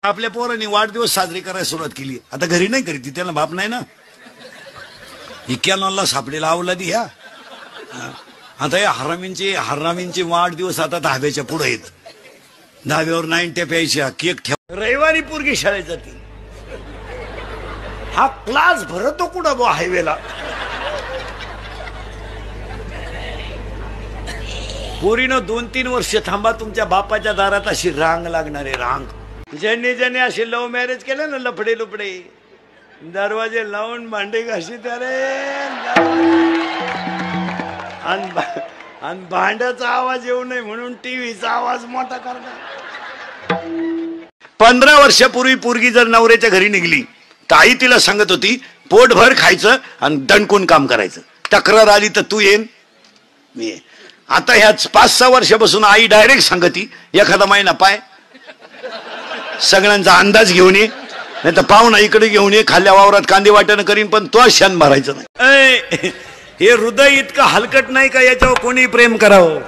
आपल्या पोरांनी वाढदिवस साजरी करायला सुरुवात केली. आता घरी नाही करीत, त्याला बाप नाही ना. इक्याला सापडेला अवलादी ह्या. आता या हरामींचे वाढदिवस आता धाब्याच्या पुढे येत. धाब्यावर 90 प्यायच्या, केक ठेव. रविवारी पोरगी शाळेत जाते. हा क्लास भरतो कुठं बा हायवेला. पोरीनं 2-3 वर्ष थांबा, तुमच्या बापाच्या दारात अशी रांग लागणारे रांग. ज्यांनी असे लव्ह मॅरेज केले ना, लफडे लुपडे, दरवाजे लावून भांडे घाशी त्यारे, आणि भांड्याचा आवाज येऊ नये म्हणून टीव्हीचा आवाज मोठा करतात. 15 वर्षापूर्वी पोरगी जर नवऱ्याच्या घरी निघली तर आई तिला सांगत होती पोटभर खायचं आणि दणकून काम करायचं. तक्रार आली तर तू येईन मी ये. आता ह्याच 5-6 वर्षापासून आई डायरेक्ट सांगती एखादा महिना पाय, सगळ्यांचा अंदाज घेऊन ये, नाही तर पाहुणा इकडे घेऊन ये, खाल्ल्या वावरात कांदे वाटणं करीन पण तो शान भरायचं नाही. हे हृदय इतकं हलकट नाही का याच्यावर कोणी प्रेम करावं.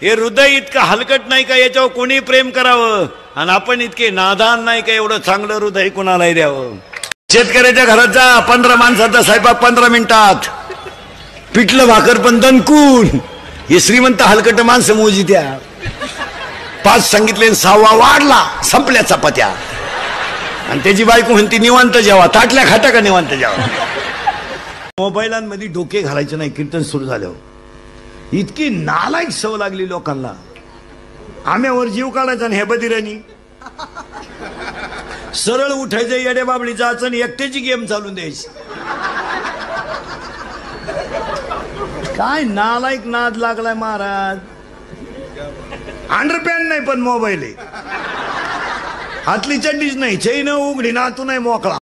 हे हृदय इतकं हलकट नाही का याच्यावर कोणी प्रेम करावं. आणि आपण इतके नादान नाही का एवढं चांगलं हृदय कोणालाही द्यावं. शेतकऱ्याच्या घरात जा, 15 माणसाचा स्वयंपाक 15 मिनिटात, पिठलं भाकर पण दणकून. हे श्रीमंत हलकट माणसं मोजी त्या. 5 सांगितले 6वा वाढला, संपल्या चपात्या. आणि त्याची बायको म्हणती निवांत जेवा, ताटल्या खाता का निवांत जेवा. मोबाईलांमध्ये डोके घालायचे नाही कीर्तन सुरू झाल्यावर. इतकी नालायक सवय लागली लोकांना. आम्यावर जीव काढायचा आणि हे बदिरानी सरळ उठायचं, येड्या बाबळीचा आणि एकट्याची गेम चालून द्यायची. काय नालायक नाद लागलाय महाराज. अंडरपॅन्ट नाही पण मोबाईल आहे, हातली चड्डीच नाही, चैन उघडी ना तू नाही मोकळा.